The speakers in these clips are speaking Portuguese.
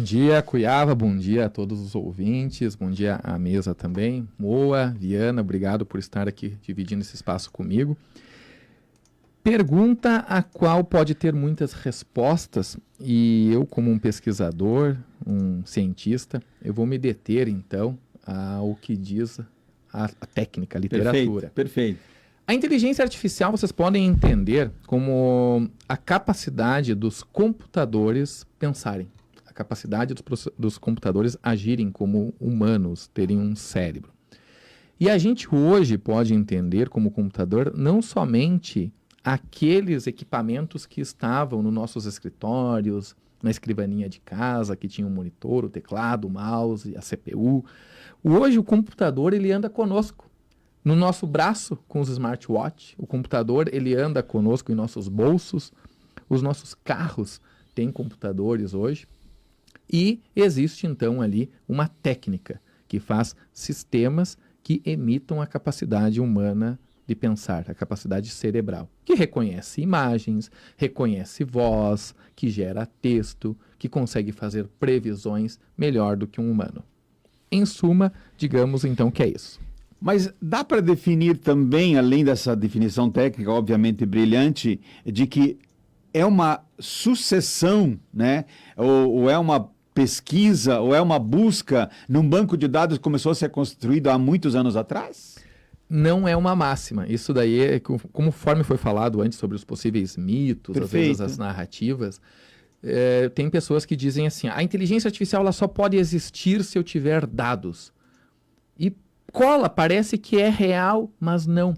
dia, Cuiava, bom dia a todos os ouvintes, bom dia à mesa também. Moa, Viana, obrigado por estar aqui dividindo esse espaço comigo. Pergunta a qual pode ter muitas respostas e eu, como um pesquisador, um cientista, eu vou me deter então ao que diz a técnica, a literatura. Perfeito. A inteligência artificial vocês podem entender como a capacidade dos computadores pensarem, a capacidade dos computadores agirem como humanos, terem um cérebro. E a gente hoje pode entender como computador não somente aqueles equipamentos que estavam nos nossos escritórios, na escrivaninha de casa, que tinha um monitor, o teclado, o mouse, a CPU. Hoje o computador ele anda conosco. No nosso braço, com os smartwatch, o computador ele anda conosco em nossos bolsos, os nossos carros têm computadores hoje, e existe então ali uma técnica que faz sistemas que imitam a capacidade humana de pensar, a capacidade cerebral, que reconhece imagens, reconhece voz, que gera texto, que consegue fazer previsões melhor do que um humano. Em suma, digamos então que é isso. Mas dá para definir também, além dessa definição técnica, obviamente brilhante, de que é uma sucessão, né? Ou é uma pesquisa, ou é uma busca num banco de dados que começou a ser construído há muitos anos atrás? Não é uma máxima. Isso daí é, conforme foi falado antes sobre os possíveis mitos, às vezes as narrativas, tem pessoas que dizem assim, a inteligência artificial ela só pode existir se eu tiver dados. E parece que é real, mas não.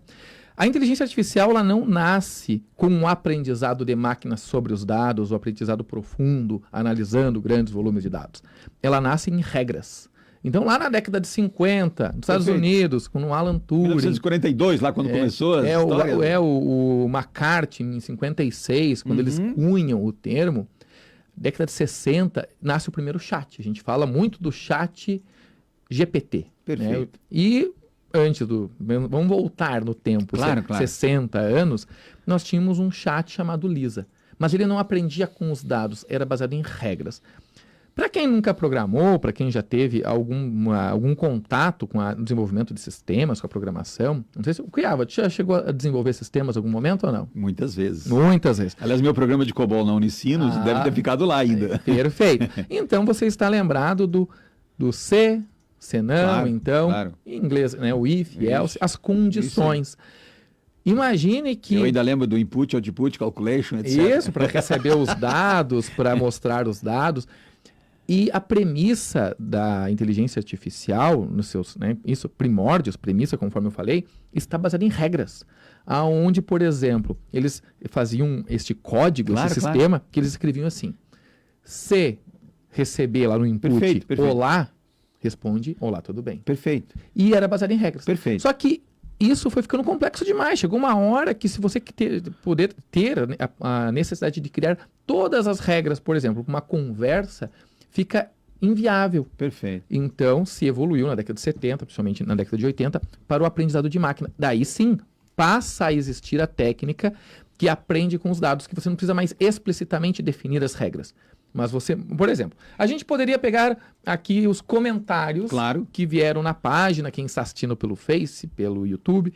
A inteligência artificial ela não nasce com um aprendizado de máquina sobre os dados, o aprendizado profundo, analisando grandes volumes de dados. Ela nasce em regras. Então, lá na década de 50, nos Estados Unidos, com o Alan Turing... 1942, lá quando começou as histórias. O McCarthy, em 56, quando eles cunham o termo, década de 60, nasce o primeiro chat. A gente fala muito do chat GPT. Perfeito. Né? E antes vamos voltar no tempo, 60 anos, nós tínhamos um chat chamado Lisa. Mas ele não aprendia com os dados, era baseado em regras. Para quem nunca programou, para quem já teve algum contato com o desenvolvimento de sistemas, com a programação, não sei se o Cuiava, já chegou a desenvolver sistemas em algum momento ou não? Muitas vezes. Muitas vezes. Aliás, meu programa de COBOL na Unicinos deve ter ficado lá ainda. Perfeito. Então, você está lembrado do C, senão, então, em inglês, né, o if, else, as condições. Imagine que... Eu ainda lembro do input, output, calculation, etc. Isso, para receber os dados, para mostrar os dados. E a premissa da inteligência artificial, nos seus, né, primórdios, premissa, conforme eu falei, está baseada em regras. Aonde, por exemplo, eles faziam este código, esse sistema, que eles escreviam assim. Se receber lá no input, perfeito. olá, responde, olá, tudo bem. Perfeito. E era baseado em regras. Perfeito. Só que isso foi ficando complexo demais. Chegou uma hora que se você poder ter a necessidade de criar todas as regras, por exemplo, uma conversa, fica inviável. Perfeito. Então, se evoluiu na década de 70, principalmente na década de 80, para o aprendizado de máquina. Daí sim, passa a existir a técnica que aprende com os dados, que você não precisa mais explicitamente definir as regras. Mas você, por exemplo, a gente poderia pegar aqui os comentários que vieram na página, quem está assistindo pelo Face, pelo YouTube,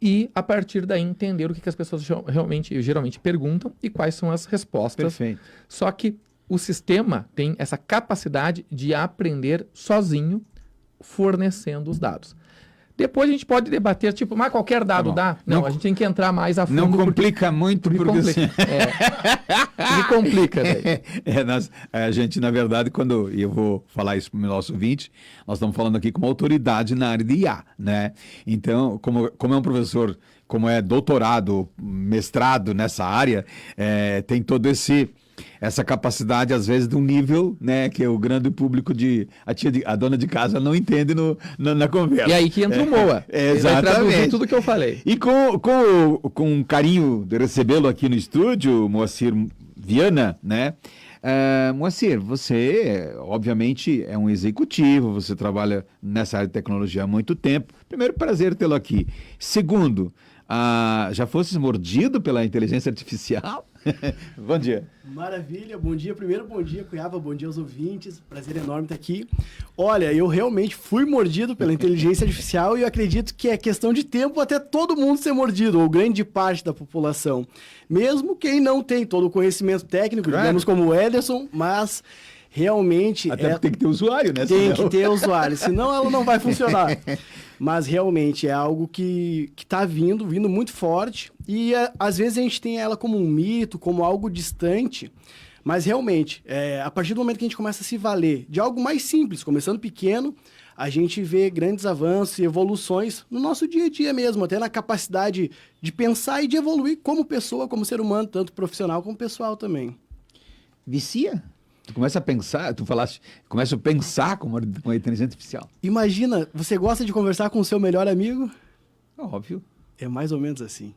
e a partir daí entender o que as pessoas geralmente perguntam e quais são as respostas. Perfeito. Só que o sistema tem essa capacidade de aprender sozinho, fornecendo os dados. Depois a gente pode debater, tipo, mas qualquer dado dá? Não, a gente tem que entrar mais a fundo. Não complica muito, porque complica. Porque complica. A gente, na verdade, quando eu vou falar isso para o nosso ouvinte, nós estamos falando aqui com uma autoridade na área de IA, né? Então, como é um professor, como é doutorado, mestrado nessa área, tem todo essa capacidade, às vezes, de um nível, né, que o grande público a dona de casa não entende na conversa. E aí que entra o Moa. Exatamente. Vai traduzir tudo que eu falei. E com carinho de recebê-lo aqui no estúdio, Moacir Viana, né? Moacir, você, obviamente, é um executivo, você trabalha nessa área de tecnologia há muito tempo. Primeiro, prazer tê-lo aqui. Segundo, já fosses mordido pela inteligência artificial? Bom dia. Maravilha, bom dia. Primeiro, bom dia, Cuiava, bom dia aos ouvintes. Prazer enorme estar aqui. Olha, eu realmente fui mordido pela inteligência artificial e eu acredito que é questão de tempo até todo mundo ser mordido, ou grande parte da população. Mesmo quem não tem todo o conhecimento técnico, digamos como o Ederson, mas realmente... Até porque tem que ter usuário, né? Tem que ter usuário, senão ela não vai funcionar. Mas realmente é algo que está vindo muito forte e às vezes a gente tem ela como um mito, como algo distante, mas realmente, a partir do momento que a gente começa a se valer de algo mais simples, começando pequeno, a gente vê grandes avanços e evoluções no nosso dia a dia mesmo, até na capacidade de pensar e de evoluir como pessoa, como ser humano, tanto profissional como pessoal também. Vicia? Tu começa a pensar, tu falaste, começa a pensar com a inteligência artificial. Imagina, você gosta de conversar com o seu melhor amigo? Óbvio. É mais ou menos assim.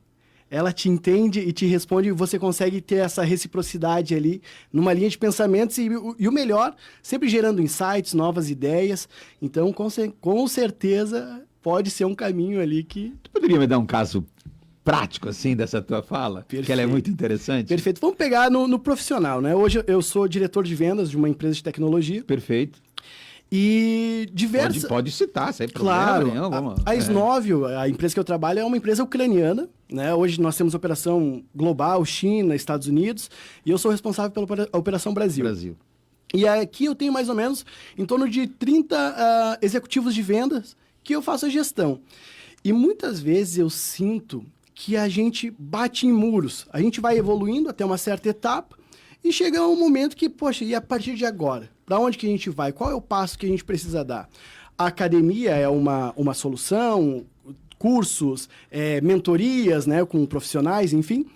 Ela te entende e te responde e você consegue ter essa reciprocidade ali numa linha de pensamentos e o melhor, sempre gerando insights, novas ideias. Então, com certeza, pode ser um caminho ali que... Tu poderia me dar um caso prático, assim, dessa tua fala? Perfeito. Que ela é muito interessante. Perfeito. Vamos pegar no profissional, né? Hoje eu sou diretor de vendas de uma empresa de tecnologia. Perfeito. E diversas... Pode citar, sem problema Claro, nenhum. Vamos. A Snovio, a empresa que eu trabalho, é uma empresa ucraniana, né? Hoje nós temos operação global, China, Estados Unidos, e eu sou responsável pela operação Brasil. E aqui eu tenho mais ou menos em torno de 30 executivos de vendas que eu faço a gestão. E muitas vezes eu sinto que a gente bate em muros. A gente vai evoluindo até uma certa etapa e chega um momento que, poxa, e a partir de agora? Para onde que a gente vai? Qual é o passo que a gente precisa dar? A academia é uma solução, cursos, mentorias, né, com profissionais, enfim,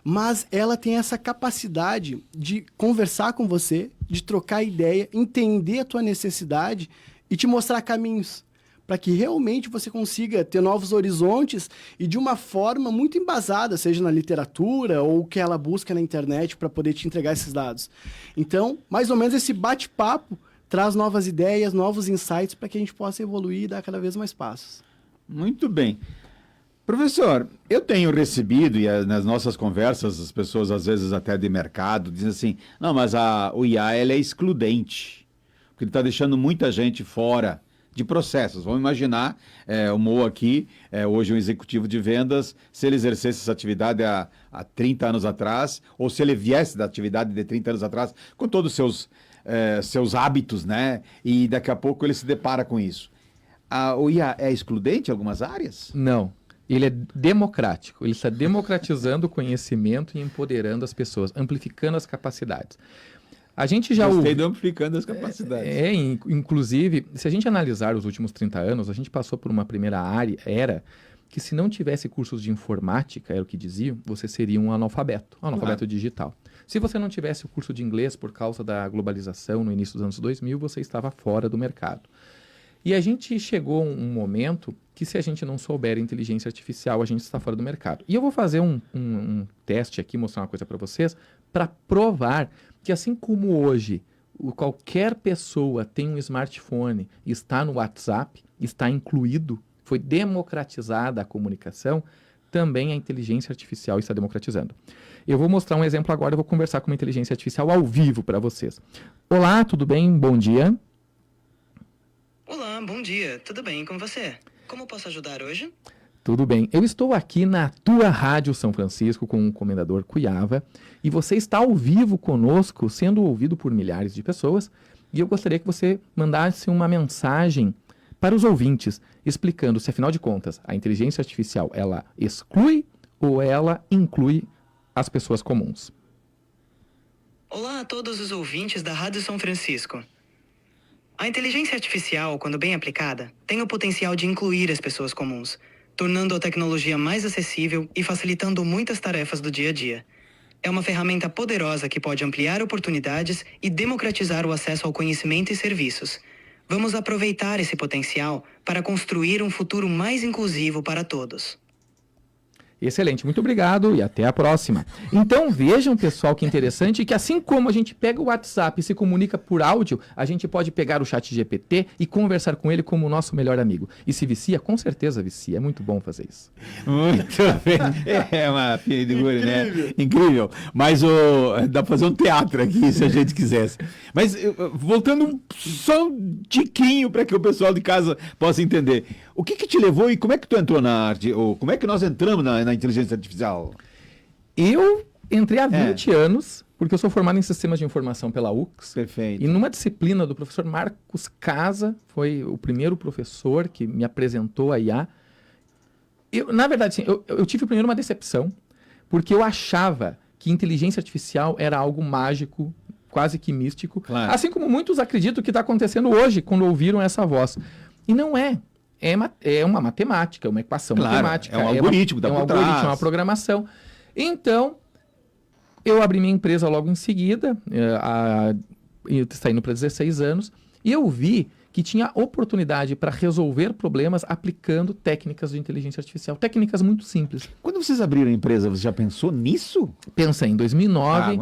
mas ela tem essa capacidade de conversar com você, de trocar ideia, entender a tua necessidade e te mostrar caminhos, para que realmente você consiga ter novos horizontes e de uma forma muito embasada, seja na literatura ou o que ela busca na internet para poder te entregar esses dados. Então, mais ou menos esse bate-papo traz novas ideias, novos insights para que a gente possa evoluir e dar cada vez mais passos. Muito bem. Professor, eu tenho recebido, e nas nossas conversas, as pessoas, às vezes até de mercado, dizem assim, não, mas o IA ela é excludente, porque ele está deixando muita gente fora de processos. Vamos imaginar, o Mo aqui, hoje um executivo de vendas, se ele exercesse essa atividade há 30 anos atrás, ou se ele viesse da atividade de 30 anos atrás, com todos os seus hábitos, né? E daqui a pouco ele se depara com isso. O IA é excludente em algumas áreas? Não. Ele é democrático. Ele está democratizando o conhecimento e empoderando as pessoas, amplificando as capacidades. A gente já Gostei de amplificando as capacidades. Inclusive, se a gente analisar os últimos 30 anos, a gente passou por uma primeira era que se não tivesse cursos de informática, era o que diziam, você seria um analfabeto digital. Se você não tivesse o curso de inglês por causa da globalização no início dos anos 2000, você estava fora do mercado. E a gente chegou a um momento que se a gente não souber inteligência artificial, a gente está fora do mercado. E eu vou fazer um teste aqui, mostrar uma coisa para vocês, para provar que assim como hoje qualquer pessoa tem um smartphone, está no WhatsApp, está incluído, foi democratizada a comunicação, também a inteligência artificial está democratizando. Eu vou mostrar um exemplo agora, eu vou conversar com uma inteligência artificial ao vivo para vocês. Olá, tudo bem? Bom dia. Olá, bom dia. Tudo bem com você? Como posso ajudar hoje? Tudo bem. Eu estou aqui na tua Rádio São Francisco com o Comendador Cuiava e você está ao vivo conosco, sendo ouvido por milhares de pessoas, e eu gostaria que você mandasse uma mensagem para os ouvintes, explicando se, afinal de contas, a inteligência artificial, ela exclui ou ela inclui as pessoas comuns. Olá a todos os ouvintes da Rádio São Francisco. A inteligência artificial, quando bem aplicada, tem o potencial de incluir as pessoas comuns, tornando a tecnologia mais acessível e facilitando muitas tarefas do dia a dia. É uma ferramenta poderosa que pode ampliar oportunidades e democratizar o acesso ao conhecimento e serviços. Vamos aproveitar esse potencial para construir um futuro mais inclusivo para todos. Excelente, muito obrigado e até a próxima. Então vejam, pessoal, que interessante que assim como a gente pega o WhatsApp e se comunica por áudio, a gente pode pegar o ChatGPT e conversar com ele como o nosso melhor amigo. E se vicia, com certeza vicia. É muito bom fazer isso. Muito bem. É uma figura, né? Incrível. Mas dá pra fazer um teatro aqui, se a gente quisesse. Mas voltando só um tiquinho para que o pessoal de casa possa entender. O que te levou e como é que tu entrou na arte? Ou como é que nós entramos na inteligência artificial? Eu entrei há 20 anos, porque eu sou formado em Sistemas de Informação pela UX. Perfeito. E numa disciplina do professor Marcos Casa, foi o primeiro professor que me apresentou a IA. Na verdade, sim, eu tive primeiro uma decepção, porque eu achava que inteligência artificial era algo mágico, quase que místico. Claro. Assim como muitos acreditam que está acontecendo hoje, quando ouviram essa voz. E não é. É uma matemática, uma equação matemática. É um algoritmo, é um algoritmo, é uma programação. Então, eu abri minha empresa logo em seguida, saindo para 16 anos, e eu vi que tinha oportunidade para resolver problemas aplicando técnicas de inteligência artificial. Técnicas muito simples. Quando vocês abriram a empresa, você já pensou nisso? Pensei em 2009.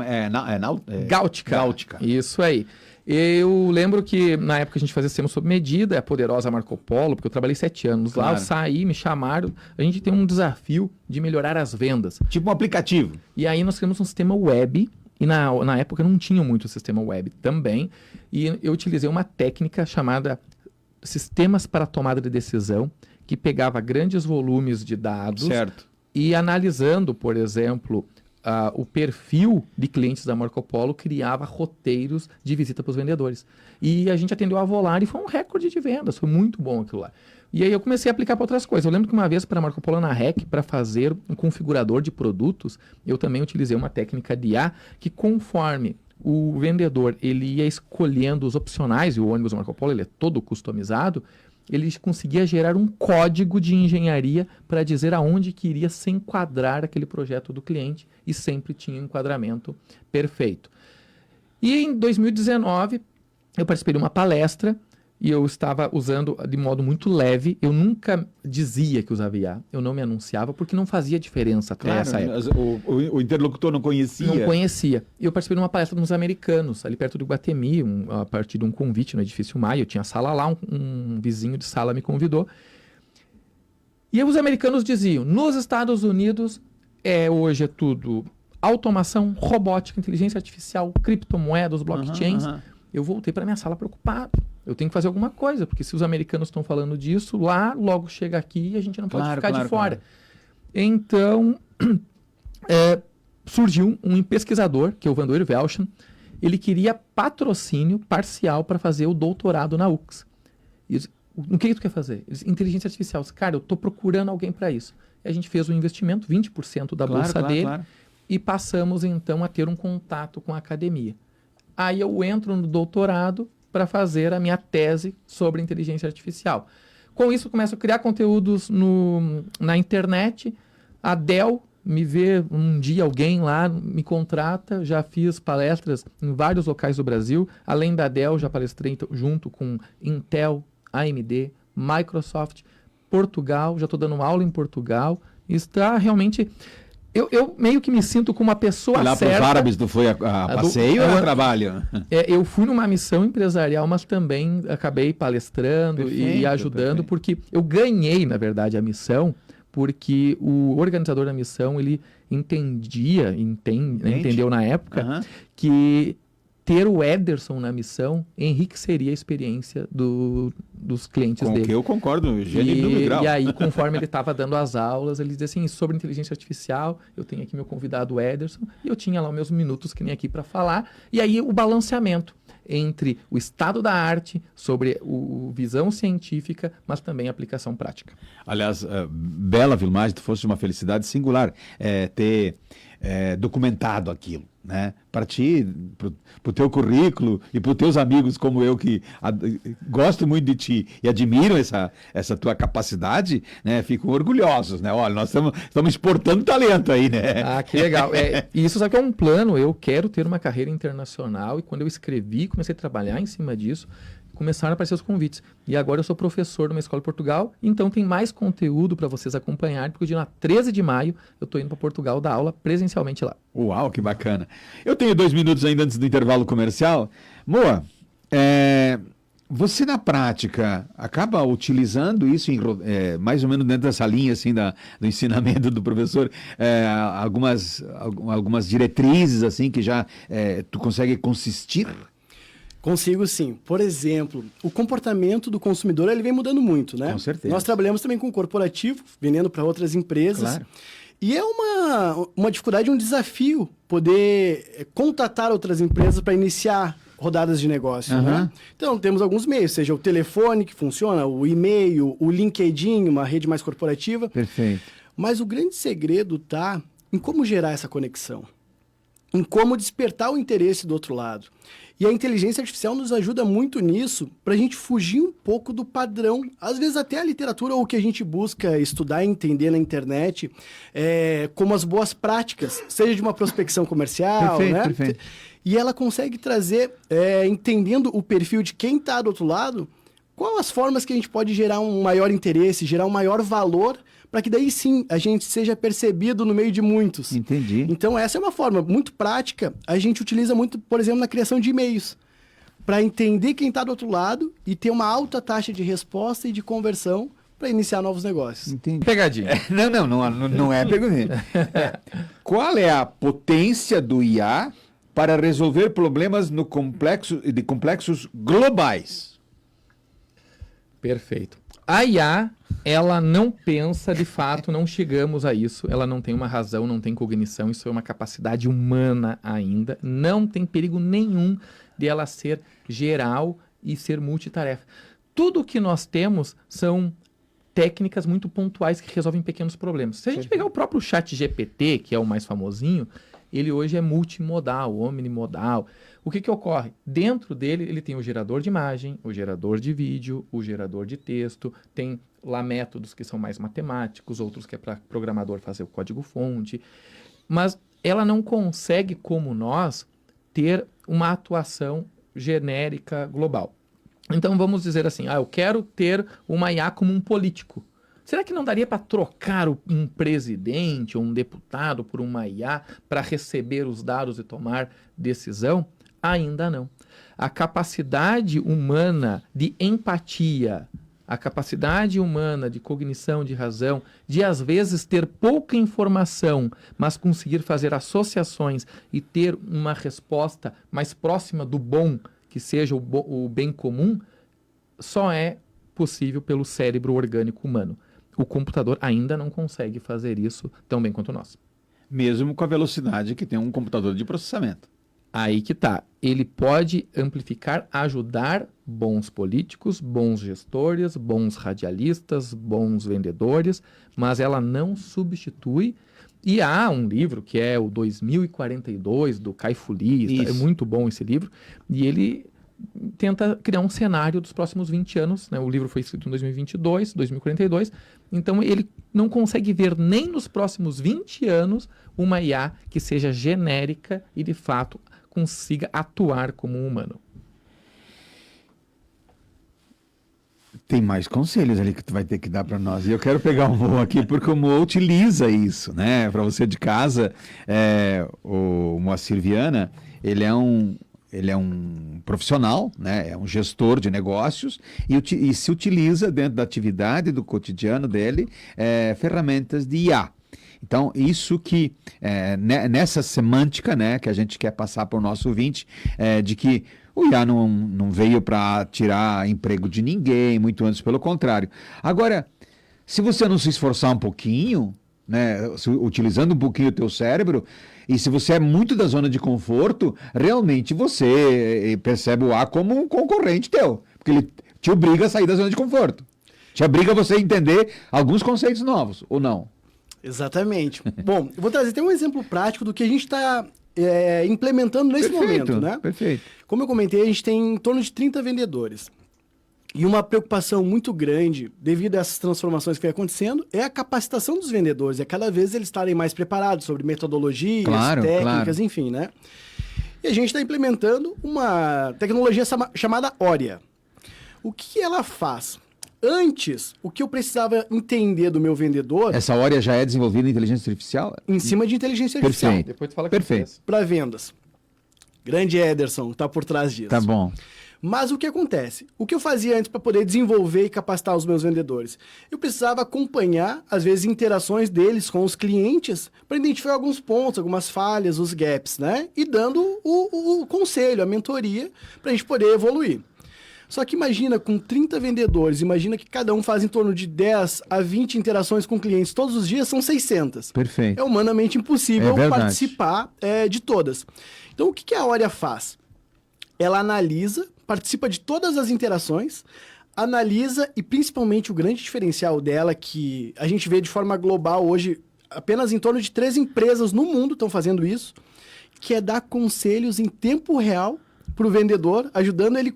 Gáutica. Isso aí. Eu lembro que na época a gente fazia sistema sob medida, a poderosa Marco Polo, porque eu trabalhei 7 anos lá, eu saí, me chamaram, a gente tem um desafio de melhorar as vendas. Tipo um aplicativo. E aí nós criamos um sistema web, e na época não tinha muito sistema web também, e eu utilizei uma técnica chamada sistemas para tomada de decisão, que pegava grandes volumes de dados e analisando, por exemplo, o perfil de clientes da Marco Polo, criava roteiros de visita para os vendedores. E a gente atendeu a Volare e foi um recorde de vendas, foi muito bom aquilo lá. E aí eu comecei a aplicar para outras coisas. Eu lembro que uma vez para a Marco Polo na REC, para fazer um configurador de produtos, eu também utilizei uma técnica de IA que conforme o vendedor ele ia escolhendo os opcionais, e o ônibus Marco Polo ele é todo customizado, ele conseguia gerar um código de engenharia para dizer aonde que iria se enquadrar aquele projeto do cliente e sempre tinha um enquadramento perfeito. E em 2019, eu participei de uma palestra e eu estava usando de modo muito leve. Eu nunca dizia que usava IA, eu não me anunciava porque não fazia diferença até essa época. O interlocutor não conhecia. Não conhecia. E eu participei de uma palestra dos americanos, ali perto do Iguatemi, a partir de um convite no Edifício Maia. Eu tinha sala lá, um vizinho de sala me convidou. E aí os americanos diziam, nos Estados Unidos, hoje é tudo automação, robótica, inteligência artificial, criptomoedas, blockchains. Eu voltei para minha sala preocupado. Eu tenho que fazer alguma coisa, porque se os americanos estão falando disso, lá logo chega aqui e a gente não pode ficar de fora. Então, surgiu um pesquisador, que é o Vandoir Velschen, ele queria patrocínio parcial para fazer o doutorado na UX. O que tu quer fazer? Inteligência artificial. Cara, eu estou procurando alguém para isso. E a gente fez um investimento, 20% da bolsa dele, e passamos então a ter um contato com a academia. Aí eu entro no doutorado para fazer a minha tese sobre inteligência artificial. Com isso, eu começo a criar conteúdos na internet. A Dell me vê um dia, alguém lá me contrata. Já fiz palestras em vários locais do Brasil. Além da Dell, já palestrei junto com Intel, AMD, Microsoft, Portugal. Já estou dando aula em Portugal. Está realmente... Eu meio que me sinto como uma pessoa lá certa. Lá para os árabes, tu foi a passeio ou a trabalho? Eu fui numa missão empresarial, mas também acabei palestrando e ajudando, porque eu ganhei, na verdade, a missão, porque o organizador da missão, ele entendeu na época, que ter o Ederson na missão enriqueceria a experiência dos clientes dele. Com o que eu concordo, gênio do grau. E aí, conforme ele estava dando as aulas, ele dizia assim, sobre inteligência artificial, eu tenho aqui meu convidado Ederson, e eu tinha lá os meus minutos que nem aqui para falar, e aí o balanceamento entre o estado da arte, sobre a visão científica, mas também a aplicação prática. Aliás, bela filmagem, tu fosse uma felicidade singular ter documentado aquilo, né? Para ti, para o teu currículo e para os teus amigos como eu que gosto muito de ti e admiram essa tua capacidade, né? Ficam orgulhosos, né? Olha, nós estamos exportando talento aí, né? Ah, que legal. E isso sabe que é um plano, eu quero ter uma carreira internacional e quando eu escrevi, comecei a trabalhar em cima disso, começaram a aparecer os convites. E agora eu sou professor numa escola em Portugal, então tem mais conteúdo para vocês acompanharem, porque dia 13 de maio eu estou indo para Portugal dar aula presencialmente lá. Uau, que bacana. Eu tenho 2 minutos ainda antes do intervalo comercial. Moa, você na prática acaba utilizando isso mais ou menos dentro dessa linha assim, do ensinamento do professor, algumas diretrizes assim que já tu consegue consistir? Consigo sim. Por exemplo, o comportamento do consumidor ele vem mudando muito, né? Com certeza. Nós trabalhamos também com corporativo, vendendo para outras empresas. Claro. E é uma dificuldade, um desafio poder contatar outras empresas para iniciar rodadas de negócio, né? Então, temos alguns meios, seja o telefone que funciona, o e-mail, o LinkedIn, uma rede mais corporativa. Perfeito. Mas o grande segredo está em como gerar essa conexão, em como despertar o interesse do outro lado. E a inteligência artificial nos ajuda muito nisso, para a gente fugir um pouco do padrão. Às vezes até a literatura ou o que a gente busca estudar e entender na internet, como as boas práticas, seja de uma prospecção comercial, perfeito, né? Perfeito. E ela consegue trazer, entendendo o perfil de quem está do outro lado, quais as formas que a gente pode gerar um maior interesse, gerar um maior valor, para que daí sim a gente seja percebido no meio de muitos. Entendi. Então essa é uma forma muito prática, a gente utiliza muito, por exemplo, na criação de e-mails, para entender quem está do outro lado e ter uma alta taxa de resposta e de conversão para iniciar novos negócios. Entendi. Pegadinha. Não é pergunta. Qual é a potência do IA para resolver problemas de complexos globais? Perfeito. A IA, ela não pensa de fato, não chegamos a isso, ela não tem uma razão, não tem cognição, isso é uma capacidade humana ainda, não tem perigo nenhum de ela ser geral e ser multitarefa. Tudo que nós temos são técnicas muito pontuais que resolvem pequenos problemas. Se a gente pegar o próprio ChatGPT, que é o mais famosinho, ele hoje é multimodal, omnimodal. O que ocorre? Dentro dele, ele tem o gerador de imagem, o gerador de vídeo, o gerador de texto, tem lá métodos que são mais matemáticos, outros que é para programador fazer o código-fonte, mas ela não consegue, como nós, ter uma atuação genérica global. Então, vamos dizer assim, eu quero ter uma IA como um político. Será que não daria para trocar um presidente ou um deputado por uma IA para receber os dados e tomar decisão? Ainda não. A capacidade humana de empatia, a capacidade humana de cognição, de razão, de às vezes ter pouca informação, mas conseguir fazer associações e ter uma resposta mais próxima do bom, que seja o bem comum, só é possível pelo cérebro orgânico humano. O computador ainda não consegue fazer isso tão bem quanto nós. Mesmo com a velocidade que tem um computador de processamento. Aí que tá. Ele pode amplificar, ajudar bons políticos, bons gestores, bons radialistas, bons vendedores, mas ela não substitui. E há um livro que é o 2042, do Kai-Fu Lee, é muito bom esse livro, e ele tenta criar um cenário dos próximos 20 anos, né? O livro foi escrito em 2022, 2042, então ele não consegue ver nem nos próximos 20 anos uma IA que seja genérica e de fato consiga atuar como um humano. Tem mais conselhos ali que tu vai ter que dar para nós. E eu quero pegar o Mo aqui, porque o Mo utiliza isso, né? Para você de casa, o Moacir Viana, ele é um profissional, né? É um gestor de negócios e se utiliza dentro da atividade do cotidiano dele ferramentas de IA. Então, isso que, nessa semântica, né, que a gente quer passar para o nosso ouvinte, de que o IA não veio para tirar emprego de ninguém, muito antes pelo contrário. Agora, se você não se esforçar um pouquinho, né, utilizando um pouquinho o teu cérebro, e se você é muito da zona de conforto, realmente você percebe o IA como um concorrente teu, porque ele te obriga a sair da zona de conforto. Te obriga a você entender alguns conceitos novos, ou não? Exatamente. Bom, eu vou trazer até um exemplo prático do que a gente está implementando nesse momento, né? Perfeito. Como eu comentei, a gente tem em torno de 30 vendedores. E uma preocupação muito grande, devido a essas transformações que vem acontecendo, é a capacitação dos vendedores. É cada vez eles estarem mais preparados sobre metodologias, técnicas, enfim, né? E a gente está implementando uma tecnologia chamada Oria. O que ela faz? Antes, o que eu precisava entender do meu vendedor Essa hora já é desenvolvida em inteligência artificial? em cima de inteligência artificial Perfeito. Depois tu fala Perfeito. para vendas. Grande Ederson está por trás disso. Tá bom. Mas o que acontece? O que eu fazia antes para poder desenvolver e capacitar os meus vendedores? Eu precisava acompanhar, às vezes, interações deles com os clientes para identificar alguns pontos, algumas falhas, os gaps, né? E dando o conselho, a mentoria, para a gente poder evoluir. Só que imagina, com 30 vendedores, imagina que cada um faz em torno de 10 a 20 interações com clientes todos os dias, são 600. Perfeito. É humanamente impossível É verdade. participar de todas. Então, o que a Oria faz? Ela analisa, participa de todas as interações, analisa e principalmente o grande diferencial dela, que a gente vê de forma global hoje, apenas em torno de 3 empresas no mundo estão fazendo isso, que é dar conselhos em tempo real para o vendedor, ajudando ele,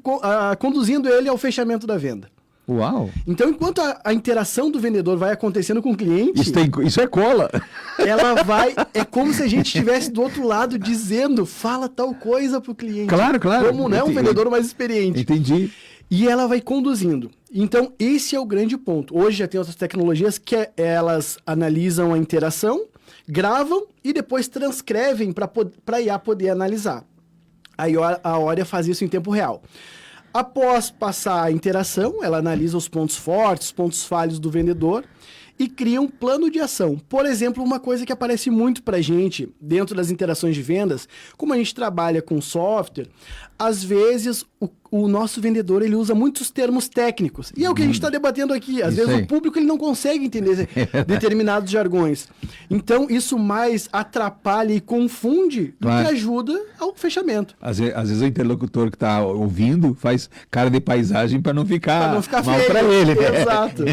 conduzindo ele ao fechamento da venda. Uau! Então, enquanto a interação do vendedor vai acontecendo com o cliente, Isso é cola. ela vai... É como se a gente estivesse do outro lado dizendo, fala tal coisa pro cliente. Claro, claro. Como, né, um vendedor mais experiente. Entendi. E ela vai conduzindo. Então, esse é o grande ponto. Hoje já tem outras tecnologias que elas analisam a interação, gravam e depois transcrevem para a IA poder analisar. Aí a Oria faz isso em tempo real. Após passar a interação, ela analisa os pontos fortes, pontos falhos do vendedor e cria um plano de ação. Por exemplo, uma coisa que aparece muito para a gente dentro das interações de vendas, como a gente trabalha com software, às vezes o nosso vendedor ele usa muitos termos técnicos. E é o que a gente está debatendo aqui. Às Isso vezes aí. o público ele não consegue entender determinados jargões. Então, isso mais atrapalha e confunde do Claro. que ajuda ao fechamento. Às vezes o interlocutor que está ouvindo faz cara de paisagem para não ficar, Pra não ficar mal feio. para ele, né? Exato.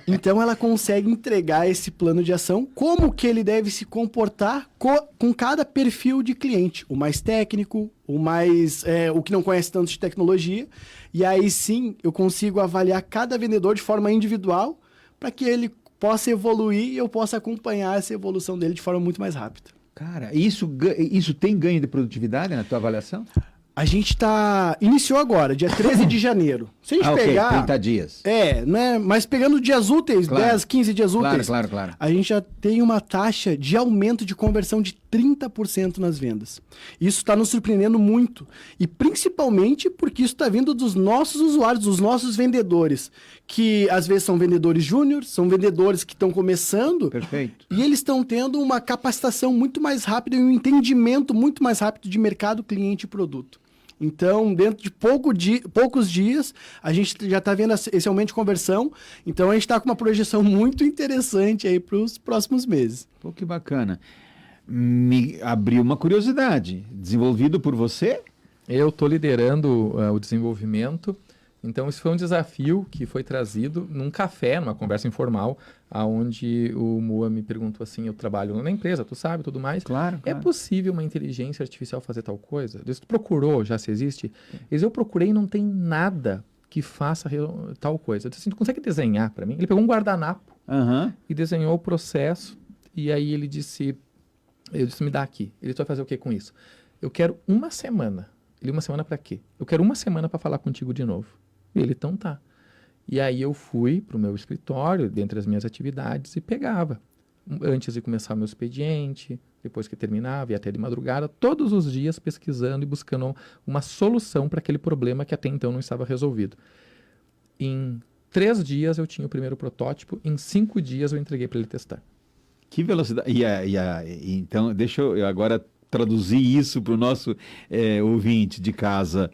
Então ela consegue entregar esse plano de ação, como que ele deve se comportar com cada perfil de cliente. O mais técnico, o que não conhece tanto de tecnologia. E aí sim eu consigo avaliar cada vendedor de forma individual para que ele possa evoluir e eu possa acompanhar essa evolução dele de forma muito mais rápida. Cara, isso tem ganho de produtividade na tua avaliação? A gente iniciou agora, dia 13 de janeiro. Se a gente Ok, pegar... 30 dias. né? Mas pegando dias úteis, Claro. 10, 15 dias úteis, Claro. a gente já tem uma taxa de aumento de conversão de 30% nas vendas. Isso está nos surpreendendo muito. E principalmente porque isso está vindo dos nossos usuários, dos nossos vendedores, que às vezes são vendedores júnior, são vendedores que estão começando, Perfeito. e eles estão tendo uma capacitação muito mais rápida e um entendimento muito mais rápido de mercado, cliente e produto. Então, dentro de poucos dias, a gente já está vendo esse aumento de conversão. Então, a gente está com uma projeção muito interessante aí para os próximos meses. Pô, que bacana. Me abriu uma curiosidade. Desenvolvido por você? Eu estou liderando o desenvolvimento, então isso foi um desafio que foi trazido num café, numa conversa informal, aonde o Moa me perguntou assim, eu trabalho na empresa, tu sabe, tudo mais. Claro. É possível uma inteligência artificial fazer tal coisa? Tu procurou, já se existe? Eu procurei e não tem nada que faça tal coisa. Eu disse assim, tu consegue desenhar para mim? Ele pegou um guardanapo Aham. e desenhou o processo, e aí eu disse, me dá aqui. Ele vai fazer o que com isso? Eu quero uma semana. Ele, uma semana para quê? Eu quero uma semana para falar contigo de novo. E ele, então tá. E aí eu fui para o meu escritório, dentre as minhas atividades, e pegava. Antes de começar o meu expediente, depois que terminava, ia até de madrugada, todos os dias pesquisando e buscando uma solução para aquele problema que até então não estava resolvido. Em 3 dias eu tinha o primeiro protótipo, em 5 dias eu entreguei para ele testar. Que velocidade. Então, deixa eu agora traduzir isso para o nosso ouvinte de casa.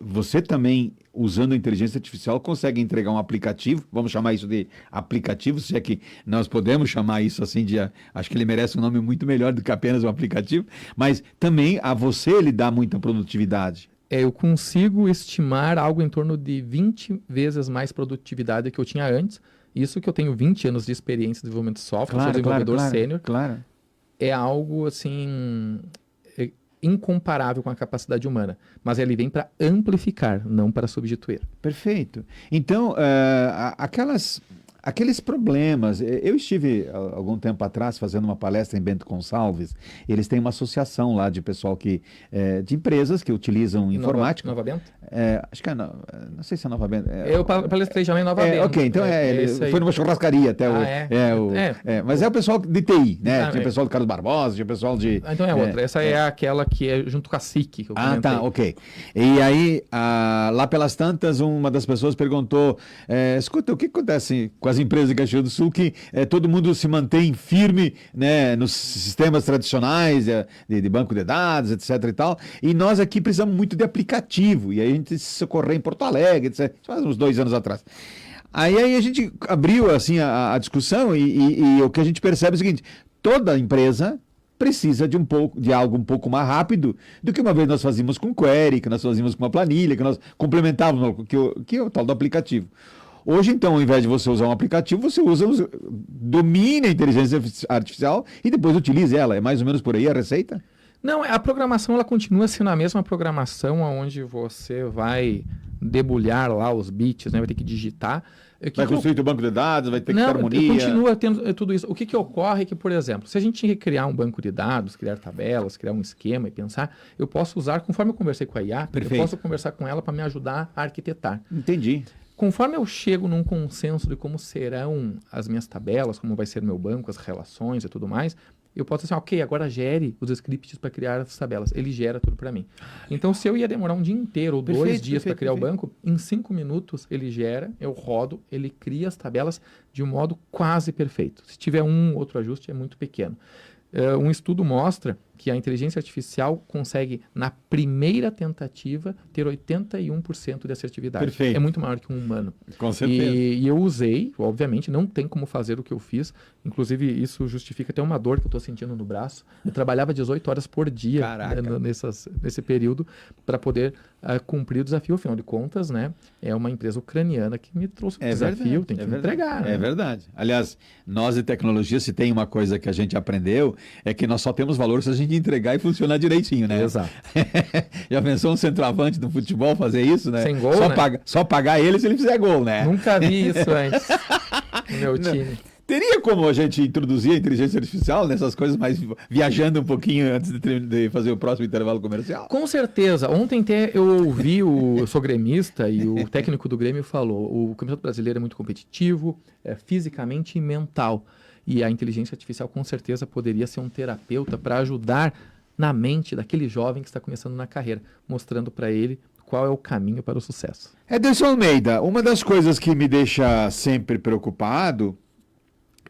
Você também, usando a inteligência artificial, consegue entregar um aplicativo, vamos chamar isso de aplicativo, se é que nós podemos chamar isso assim acho que ele merece um nome muito melhor do que apenas um aplicativo, mas também a você ele dá muita produtividade. Eu consigo estimar algo em torno de 20 vezes mais produtividade que eu tinha antes. Isso que eu tenho 20 anos de experiência em desenvolvimento de software, sou desenvolvedor sênior. Claro. É algo assim incomparável com a capacidade humana, mas ele vem para amplificar, não para substituir. Perfeito. Então, aqueles problemas. Eu estive algum tempo atrás fazendo uma palestra em Bento Gonçalves. Eles têm uma associação lá de pessoal de empresas que utilizam informática. Nova Bento? Acho que não sei se é Nova Bento. Eu palestrei já em Nova Bento. Ok, então foi numa churrascaria até mas é o pessoal de TI, né? Tinha o pessoal do Carlos Barbosa, tinha o pessoal de... Então é outra. Essa é aquela que é junto com a SIC, que eu comentei. Tá, ok. E aí, lá pelas tantas, uma das pessoas perguntou, escuta, o que acontece com as empresas de Caxias do Sul que todo mundo se mantém firme, né, nos sistemas tradicionais de banco de dados, etc e tal, e nós aqui precisamos muito de aplicativo, e aí a gente se socorreu em Porto Alegre, etc, faz uns 2 anos atrás. Aí a gente abriu assim a discussão e o que a gente percebe é o seguinte: toda empresa precisa de algo um pouco mais rápido do que uma vez nós fazíamos com query, que nós fazíamos com uma planilha, que nós complementávamos, que é o tal do aplicativo. Hoje, então, ao invés de você usar um aplicativo, você domina a inteligência artificial e depois utiliza ela. É mais ou menos por aí a receita? Não, a programação ela continua sendo a mesma programação onde você vai debulhar lá os bits, né? Vai ter que digitar. Vai construir o banco de dados, vai ter que ter harmonia. Continua tendo tudo isso. O que ocorre é que, por exemplo, se a gente criar um banco de dados, criar tabelas, criar um esquema e pensar, eu posso usar, conforme eu conversei com a IA, Perfeito. Eu posso conversar com ela para me ajudar a arquitetar. Entendi. Conforme eu chego num consenso de como serão as minhas tabelas, como vai ser o meu banco, as relações e tudo mais, eu posso dizer, ok, agora gere os scripts para criar as tabelas. Ele gera tudo para mim. Então, se eu ia demorar um dia inteiro ou 2 dias para criar o banco, em 5 minutos ele gera, eu rodo, ele cria as tabelas de um modo quase perfeito. Se tiver um outro ajuste, é muito pequeno. Um estudo mostra que a inteligência artificial consegue, na primeira tentativa, ter 81% de assertividade. Perfeito. É muito maior que um humano. Com certeza. E eu usei, obviamente, não tem como fazer o que eu fiz. Inclusive, isso justifica até uma dor que eu estou sentindo no braço. Eu trabalhava 18 horas por dia nesse período para poder cumprir o desafio. Afinal de contas, né, é uma empresa ucraniana que me trouxe um desafio, tem que entregar. É verdade. Aliás, nós de tecnologia, se tem uma coisa que a gente aprendeu, é que nós só temos valor se a gente entregar e funcionar direitinho, né? Exato. Já pensou um centroavante do futebol fazer isso, né? Sem gol, só pagar ele se ele fizer gol, né? Nunca vi isso antes no meu time. Teria como a gente introduzir a inteligência artificial nessas coisas, mais viajando um pouquinho antes de fazer o próximo intervalo comercial? Com certeza. Ontem até eu ouvi, eu sou gremista, e o técnico do Grêmio falou, o Campeonato Brasileiro é muito competitivo, fisicamente e mental. E a inteligência artificial com certeza poderia ser um terapeuta para ajudar na mente daquele jovem que está começando na carreira, mostrando para ele qual é o caminho para o sucesso. Ederson Almeida, uma das coisas que me deixa sempre preocupado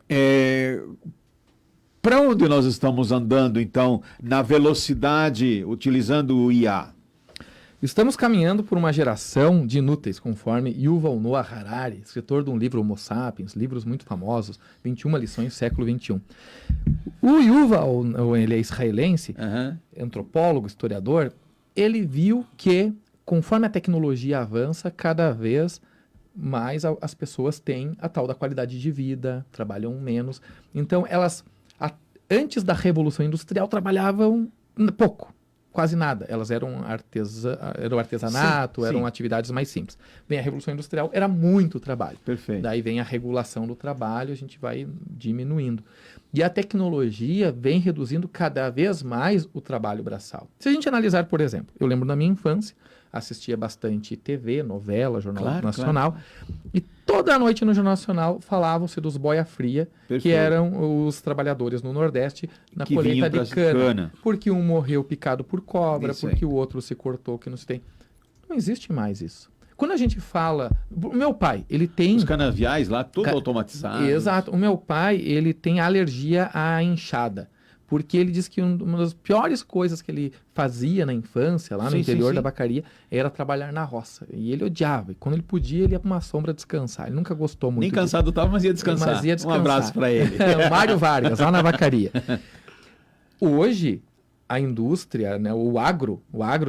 é para onde nós estamos andando, então, na velocidade, utilizando o IA? Estamos caminhando por uma geração de inúteis, conforme Yuval Noah Harari, escritor de um livro Homo Sapiens, livros muito famosos, 21 lições do século XXI. O Yuval, ele é israelense, antropólogo, historiador, ele viu que, conforme a tecnologia avança, cada vez mais as pessoas têm a tal da qualidade de vida, trabalham menos. Então, elas, antes da Revolução Industrial, trabalhavam pouco. Quase nada. Elas eram artesanato, eram atividades mais simples. Vem a Revolução Industrial, era muito trabalho. Perfeito. Daí vem a regulação do trabalho, a gente vai diminuindo. E a tecnologia vem reduzindo cada vez mais o trabalho braçal. Se a gente analisar, por exemplo, eu lembro na minha infância, assistia bastante TV, novela, Jornal Nacional, e toda noite no Jornal Nacional falavam-se dos boia fria, que eram os trabalhadores no Nordeste na colheita de cana. Porque um morreu picado por cobra, porque o outro se cortou, que não se tem. Não existe mais isso. Quando a gente fala... O meu pai, ele tem... Os canaviais lá, tudo automatizado. Exato. O meu pai, ele tem alergia à enxada. Porque ele diz que uma das piores coisas que ele fazia na infância, lá no interior da vacaria, era trabalhar na roça. E ele odiava. E quando ele podia, ele ia para uma sombra descansar. Ele nunca gostou muito. Nem cansado estava, mas ia descansar. Um abraço para ele. Mário Vargas, lá na vacaria. Hoje, a indústria, né, o agro,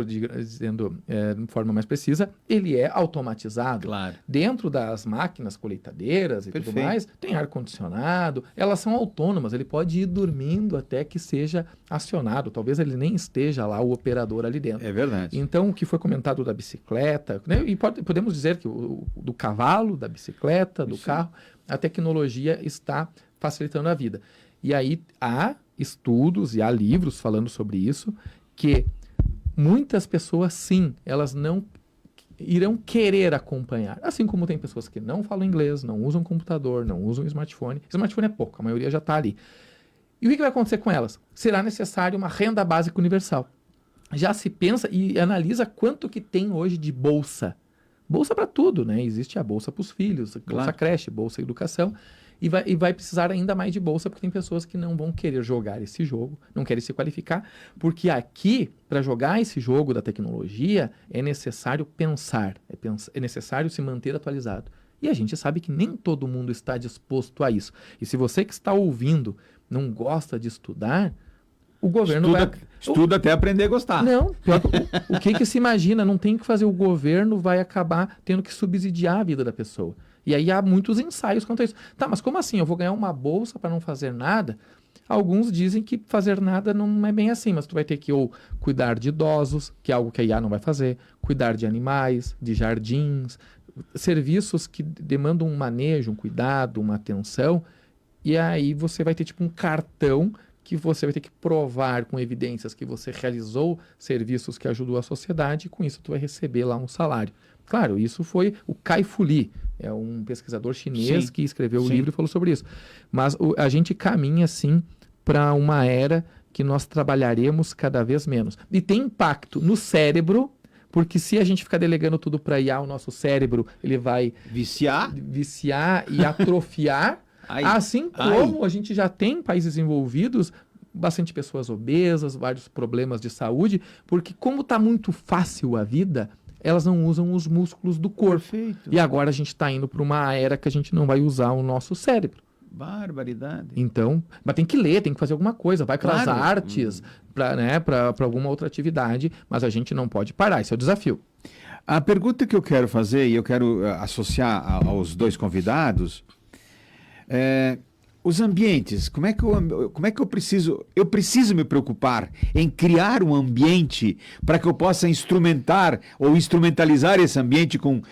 dizendo de forma mais precisa, ele é automatizado. Claro. Dentro das máquinas colheitadeiras e tudo Perfeito. mais, tem ar-condicionado, elas são autônomas, ele pode ir dormindo até que seja acionado, talvez ele nem esteja lá, o operador ali dentro. É verdade. Então, o que foi comentado da bicicleta, né, e podemos dizer que do cavalo, da bicicleta, do carro, a tecnologia está facilitando a vida. E aí há estudos e há livros falando sobre isso, que muitas pessoas, sim, elas não irão querer acompanhar. Assim como tem pessoas que não falam inglês, não usam computador, não usam smartphone. Smartphone é pouco, a maioria já está ali. E o que vai acontecer com elas? Será necessário uma renda básica universal. Já se pensa e analisa quanto que tem hoje de bolsa. Bolsa para tudo, né? Existe a bolsa para os filhos, bolsa creche, bolsa educação. E vai precisar ainda mais de bolsa, porque tem pessoas que não vão querer jogar esse jogo, não querem se qualificar, porque aqui, para jogar esse jogo da tecnologia, é necessário pensar, é necessário se manter atualizado. E a gente sabe que nem todo mundo está disposto a isso. E se você que está ouvindo não gosta de estudar, o governo estuda até aprender a gostar. Não, pior, o que se imagina, não tem o que fazer, o governo vai acabar tendo que subsidiar a vida da pessoa. E aí há muitos ensaios quanto a isso. Tá, mas como assim? Eu vou ganhar uma bolsa para não fazer nada? Alguns dizem que fazer nada não é bem assim, mas tu vai ter que ou cuidar de idosos, que é algo que a IA não vai fazer, cuidar de animais, de jardins, serviços que demandam um manejo, um cuidado, uma atenção, e aí você vai ter tipo um cartão que você vai ter que provar com evidências que você realizou serviços que ajudou a sociedade, e com isso tu vai receber lá um salário. Claro, isso foi o Kai-Fu Lee, é um pesquisador chinês que escreveu o livro e falou sobre isso. Mas a gente caminha, sim, para uma era que nós trabalharemos cada vez menos. E tem impacto no cérebro, porque se a gente ficar delegando tudo para IA, o nosso cérebro ele vai viciar e atrofiar, assim como a gente já tem em países envolvidos bastante pessoas obesas, vários problemas de saúde, porque como está muito fácil a vida, elas não usam os músculos do corpo. Perfeito. E agora a gente está indo para uma era que a gente não vai usar o nosso cérebro. Barbaridade. Então, mas tem que ler, tem que fazer alguma coisa, vai para as artes, para alguma outra atividade, mas a gente não pode parar, esse é o desafio. A pergunta que eu quero fazer, e eu quero associar aos dois convidados, os ambientes, como é que eu preciso me preocupar em criar um ambiente para que eu possa instrumentar ou instrumentalizar esse ambiente com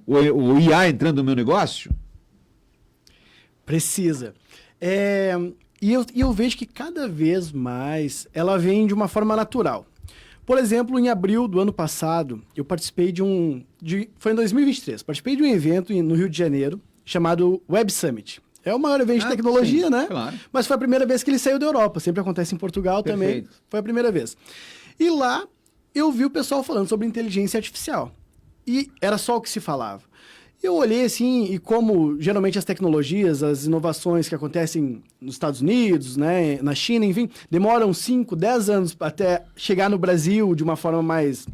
o IA entrando no meu negócio? Precisa. E eu vejo que cada vez mais ela vem de uma forma natural. Por exemplo, em abril do ano passado, eu participei foi em 2023, participei de um evento no Rio de Janeiro chamado Web Summit. É o maior evento de tecnologia, sim, né? Claro. Mas foi a primeira vez que ele saiu da Europa. Sempre acontece em Portugal também. Foi a primeira vez. E lá eu vi o pessoal falando sobre inteligência artificial. E era só o que se falava. Eu olhei assim, e como geralmente as tecnologias, as inovações que acontecem nos Estados Unidos, né, na China, enfim, demoram 5, 10 anos até chegar no Brasil de uma forma mais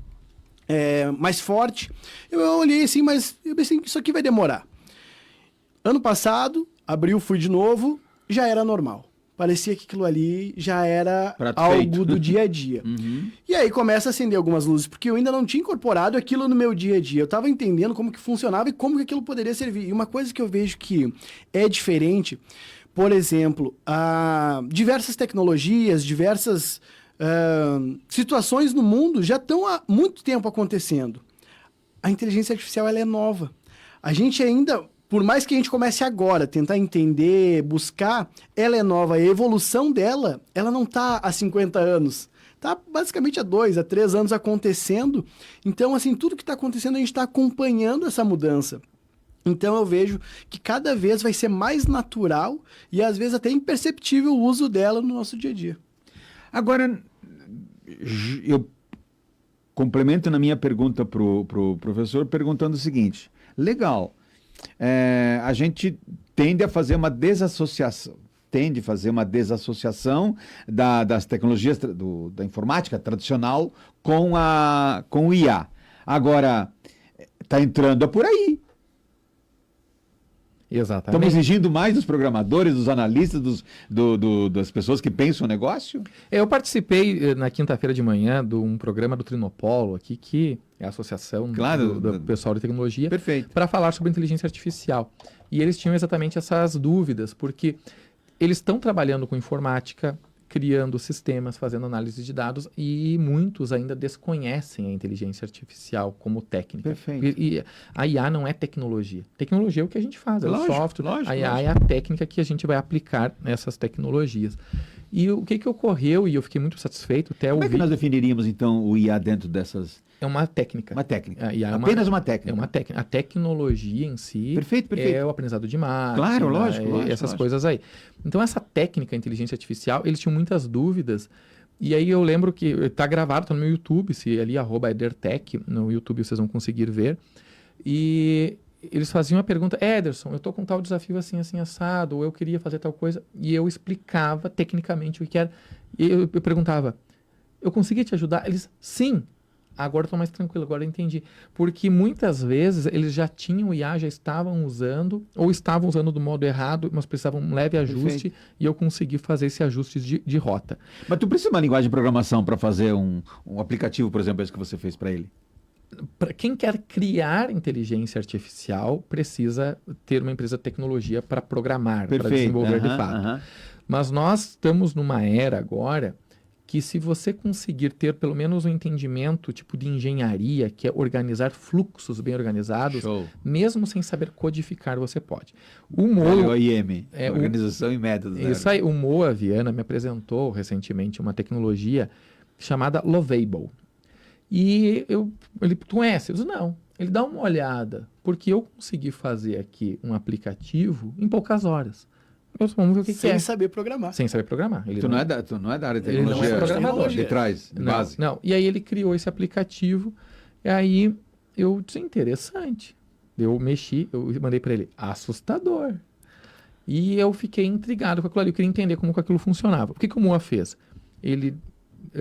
forte. Eu olhei assim, mas eu pensei, isso aqui vai demorar. Ano passado, abril, fui de novo, já era normal. Parecia que aquilo ali já era algo do dia a dia. E aí começa a acender algumas luzes, porque eu ainda não tinha incorporado aquilo no meu dia a dia. Eu estava entendendo como que funcionava e como que aquilo poderia servir. E uma coisa que eu vejo que é diferente, por exemplo, diversas tecnologias, diversas situações no mundo já estão há muito tempo acontecendo. A inteligência artificial ela é nova. A gente ainda... Por mais que a gente comece agora a tentar entender, buscar, ela é nova. A evolução dela, ela não está há 50 anos. Está basicamente há 2, há 3 anos acontecendo. Então, assim, tudo que está acontecendo, a gente está acompanhando essa mudança. Então, eu vejo que cada vez vai ser mais natural e, às vezes, até imperceptível o uso dela no nosso dia a dia. Agora, eu complemento na minha pergunta para o professor, perguntando o seguinte. Legal. A gente tende a fazer uma desassociação das tecnologias da informática tradicional com o IA. Agora, está entrando por aí. Exatamente. Estamos exigindo mais dos programadores, dos analistas, das pessoas que pensam o negócio? Eu participei na quinta-feira de manhã de um programa do Trinopolo aqui, que é a associação do pessoal de tecnologia, para falar sobre inteligência artificial. E eles tinham exatamente essas dúvidas, porque eles estão trabalhando com informática, criando sistemas, fazendo análise de dados, e muitos ainda desconhecem a inteligência artificial como técnica. Perfeito. E a IA não é tecnologia. Tecnologia é o que a gente faz, é o software. A IA é a técnica que a gente vai aplicar nessas tecnologias. E o que ocorreu, e eu fiquei muito satisfeito, até Como é que nós definiríamos, então, o IA dentro dessas... É uma técnica. Uma técnica. Apenas uma técnica. É uma técnica. A tecnologia em si perfeito. É o aprendizado de máquina. Claro, lógico. Essas coisas aí. Então, essa técnica, inteligência artificial, eles tinham muitas dúvidas. E aí eu lembro que está gravado, está no meu YouTube, se ali, @edertech, no YouTube vocês vão conseguir ver. E eles faziam a pergunta, Ederson, eu estou com tal desafio assim, assim, assado, ou eu queria fazer tal coisa. E eu explicava tecnicamente o que era. E eu perguntava, eu conseguia te ajudar? Eles, sim. Agora estou mais tranquilo, agora eu entendi. Porque muitas vezes eles já tinham IA, já estavam usando, ou estavam usando do modo errado, mas precisavam um leve ajuste, e eu consegui fazer esse ajuste de rota. Mas tu precisa de uma linguagem de programação para fazer um aplicativo, por exemplo, esse que você fez para ele? Para quem quer criar inteligência artificial, precisa ter uma empresa de tecnologia para programar, para desenvolver de fato. Mas nós estamos numa era agora que se você conseguir ter pelo menos um entendimento tipo de engenharia, que é organizar fluxos bem organizados, mesmo sem saber codificar, você pode. O OIM, Organização e Métodos. Isso aí, o Moa Viana me apresentou recentemente uma tecnologia chamada Lovable. E ele conhece? Eu disse, não. Ele dá uma olhada, porque eu consegui fazer aqui um aplicativo em poucas horas. Vamos ver o que é. Sem saber programar. Sem saber programar. Tu não é da área de tecnologia? Ele não é programador. De trás, de base. Não. E aí ele criou esse aplicativo, e aí eu disse, interessante. Eu mexi, eu mandei para ele, assustador. E eu fiquei intrigado com aquilo ali, eu queria entender como aquilo funcionava. O que o Moa fez?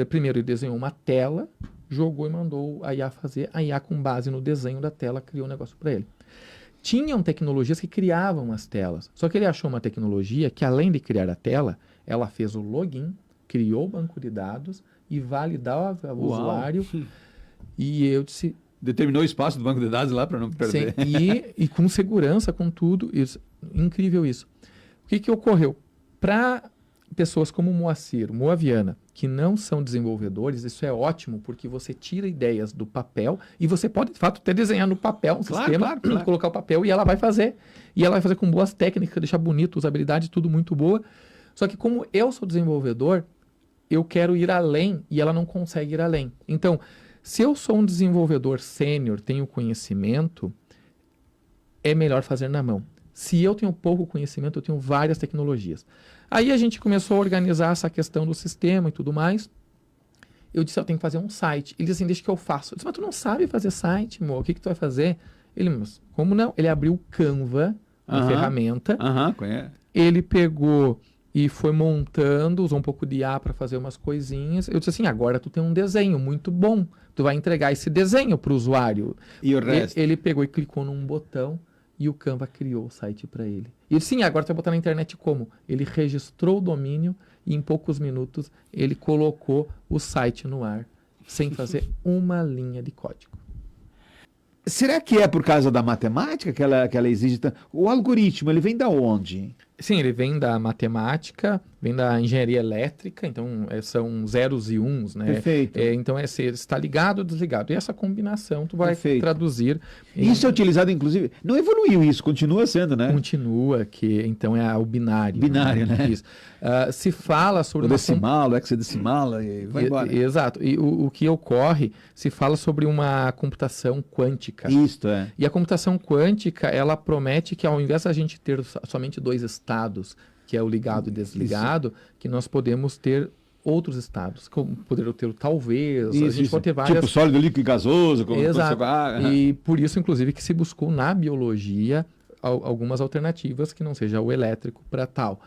Primeiro ele desenhou uma tela, jogou e mandou a IA fazer, a IA com base no desenho da tela criou um negócio para ele. Tinham tecnologias que criavam as telas. Só que ele achou uma tecnologia que, além de criar a tela, ela fez o login, criou o banco de dados e validava o usuário. E eu disse... Determinou o espaço do banco de dados lá para não perder. Sim, e com segurança, com tudo. Isso, incrível isso. O que ocorreu? Para pessoas como o Moacir, Moa Viana, que não são desenvolvedores, isso é ótimo, porque você tira ideias do papel e você pode, de fato, até desenhar no papel um sistema, colocar o papel e ela vai fazer. E ela vai fazer com boas técnicas, deixar bonito, usabilidade, tudo muito boa. Só que como eu sou desenvolvedor, eu quero ir além e ela não consegue ir além. Então, se eu sou um desenvolvedor sênior, tenho conhecimento, é melhor fazer na mão. Se eu tenho pouco conhecimento, eu tenho várias tecnologias. Aí a gente começou a organizar essa questão do sistema e tudo mais. Eu disse, eu tenho que fazer um site. Ele disse assim, deixa que eu faço. Eu disse, mas tu não sabe fazer site, amor? O que tu vai fazer? Ele, mas como não? Ele abriu o Canva, a ferramenta. Conhece. Ele pegou e foi montando, usou um pouco de IA para fazer umas coisinhas. Eu disse assim, agora tu tem um desenho muito bom. Tu vai entregar esse desenho para o usuário. E o resto? Ele pegou e clicou num botão. E o Canva criou o site para ele. E sim, agora você vai botar na internet como? Ele registrou o domínio e em poucos minutos ele colocou o site no ar, sem fazer uma linha de código. Será que é por causa da matemática que ela exige tanto? O algoritmo, ele vem da onde? Sim, ele vem da matemática, vem da engenharia elétrica, então são zeros e uns, né? Perfeito. Então você está ligado ou desligado. E essa combinação tu vai traduzir. Isso é utilizado, inclusive, não evoluiu isso, continua sendo, né? Continua, que então é o binário. Binário, né? Isso. Se fala sobre... O decimal, o hexadecimal, e vai embora. Exato. E o que ocorre, se fala sobre uma computação quântica. Isto, é. E a computação quântica, ela promete que ao invés de a gente ter somente dois estados, que é o ligado e desligado, que nós podemos ter outros estados, como poder ter o talvez, a gente pode ter várias... Tipo sólido, líquido e gasoso. Como exato. E por isso, inclusive, que se buscou na biologia algumas alternativas que não seja o elétrico para tal.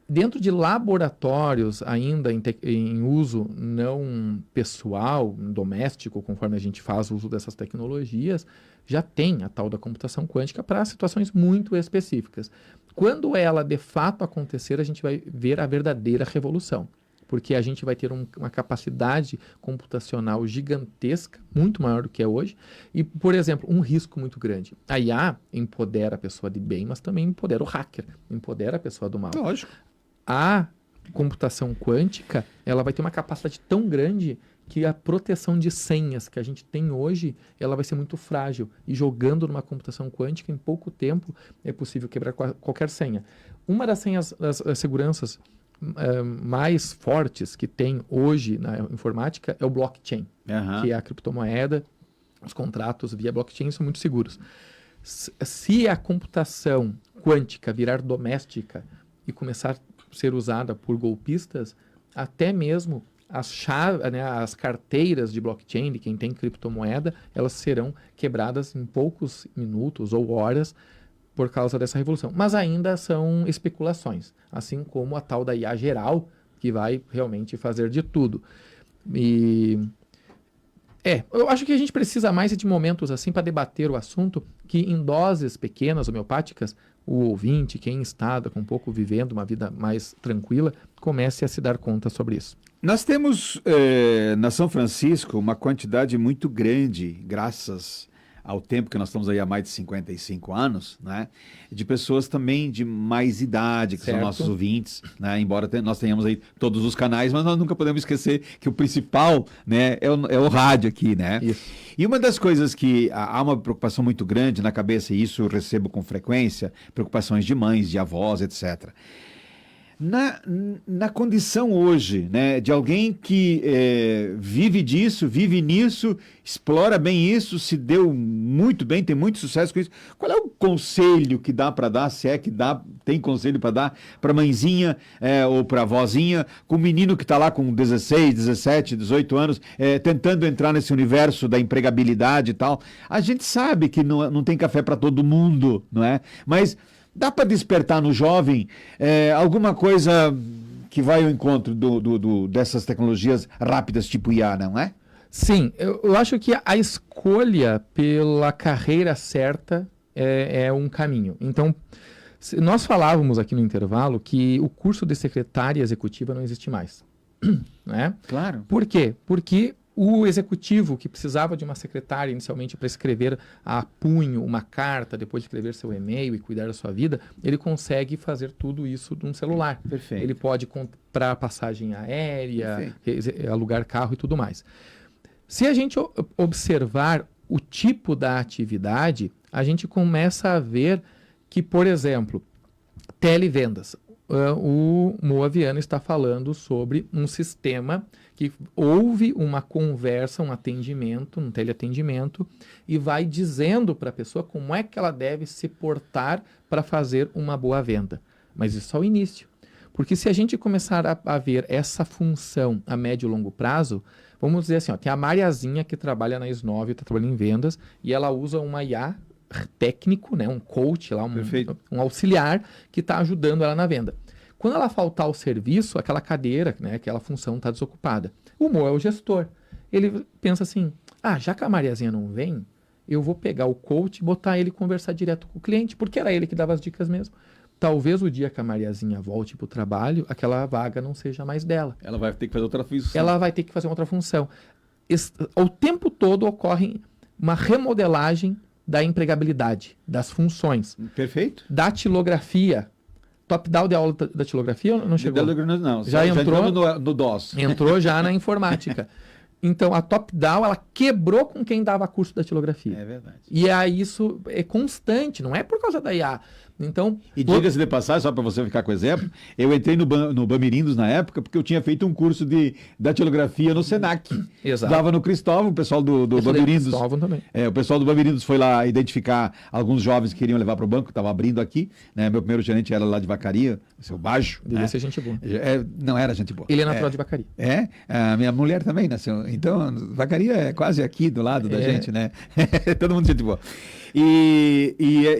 Dentro de laboratórios, ainda em uso não pessoal, doméstico, conforme a gente faz o uso dessas tecnologias, já tem a tal da computação quântica para situações muito específicas. Quando ela de fato acontecer, a gente vai ver a verdadeira revolução, porque a gente vai ter uma capacidade computacional gigantesca, muito maior do que é hoje, e, por exemplo, um risco muito grande. A IA empodera a pessoa de bem, mas também empodera o hacker, empodera a pessoa do mal. Lógico. A computação quântica, ela vai ter uma capacidade tão grande que a proteção de senhas que a gente tem hoje, ela vai ser muito frágil. E jogando numa computação quântica, em pouco tempo, é possível quebrar qualquer senha. Uma das senhas, das seguranças mais fortes que tem hoje na informática é o blockchain, que é a criptomoeda. Os contratos via blockchain são muito seguros. Se a computação quântica virar doméstica e começar a ser usada por golpistas, até mesmo as carteiras de blockchain de quem tem criptomoeda, elas serão quebradas em poucos minutos ou horas por causa dessa revolução. Mas ainda são especulações, assim como a tal da IA geral, que vai realmente fazer de tudo. Eu acho que a gente precisa mais de momentos assim para debater o assunto, que em doses pequenas, homeopáticas, o ouvinte, quem está com um pouco vivendo uma vida mais tranquila, comece a se dar conta sobre isso. Nós temos na São Francisco uma quantidade muito grande, graças ao tempo que nós estamos aí há mais de 55 anos, né, de pessoas também de mais idade, que são nossos ouvintes, né, embora nós tenhamos aí todos os canais, mas nós nunca podemos esquecer que o principal, né, é o rádio aqui, né? Isso. E uma das coisas que há uma preocupação muito grande na cabeça, e isso eu recebo com frequência, preocupações de mães, de avós, etc., Na condição hoje, né, de alguém que vive disso, vive nisso, explora bem isso, se deu muito bem, tem muito sucesso com isso, qual é o conselho que dá para dar, se é que tem conselho para dar para mãezinha ou para avózinha, com o menino que está lá com 16, 17, 18 anos, tentando entrar nesse universo da empregabilidade e tal? A gente sabe que não tem café para todo mundo, não é? Mas dá para despertar no jovem alguma coisa que vai ao encontro dessas tecnologias rápidas tipo IA, não é? Sim, eu acho que a escolha pela carreira certa é um caminho. Então, nós falávamos aqui no intervalo que o curso de secretária executiva não existe mais. Né? Claro. Por quê? Porque o executivo que precisava de uma secretária inicialmente para escrever a punho uma carta, depois de escrever seu e-mail e cuidar da sua vida, ele consegue fazer tudo isso num celular. Perfeito. Ele pode comprar passagem aérea, alugar carro e tudo mais. Se a gente observar o tipo da atividade, a gente começa a ver que, por exemplo, televendas. O Moa Viana está falando sobre um sistema que houve uma conversa, um atendimento, um teleatendimento, e vai dizendo para a pessoa como é que ela deve se portar para fazer uma boa venda. Mas isso é o início. Porque se a gente começar a ver essa função a médio e longo prazo, vamos dizer assim, tem a Mariazinha que trabalha na S9, está trabalhando em vendas, e ela usa uma IA técnico, né, um coach, lá, um auxiliar que está ajudando ela na venda. Quando ela faltar ao serviço, aquela cadeira, né, aquela função está desocupada. O Mo é o gestor. Ele pensa assim, já que a Mariazinha não vem, eu vou pegar o coach e botar ele conversar direto com o cliente, porque era ele que dava as dicas mesmo. Talvez o dia que a Mariazinha volte para o trabalho, aquela vaga não seja mais dela. Ela vai ter que fazer outra função. Ela vai ter que fazer outra função. O tempo todo ocorre uma remodelagem da empregabilidade, das funções. Perfeito. Datilografia. Top-down de aula da datilografia não chegou? Não, já entrou no DOS. Entrou já na informática. Então, a top-down, ela quebrou com quem dava curso de datilografia. É verdade. E aí isso é constante, não é por causa da IA. Então, e diga-se de passagem, só para você ficar com exemplo, eu entrei no Bamirindos na época porque eu tinha feito um curso de datilografia no Senac. Exato. Estava no Cristóvão, o pessoal do Bamirindos. Cristóvão também. O pessoal do Bamirindos foi lá identificar alguns jovens que queriam levar para o banco, que estava abrindo aqui. Né? Meu primeiro gerente era lá de Vacaria, o seu Baixo. Devia ser gente boa. Não era gente boa. Ele é natural de Vacaria. A minha mulher também nasceu. Então, Vacaria é quase aqui do lado da gente, né? Todo mundo gente boa.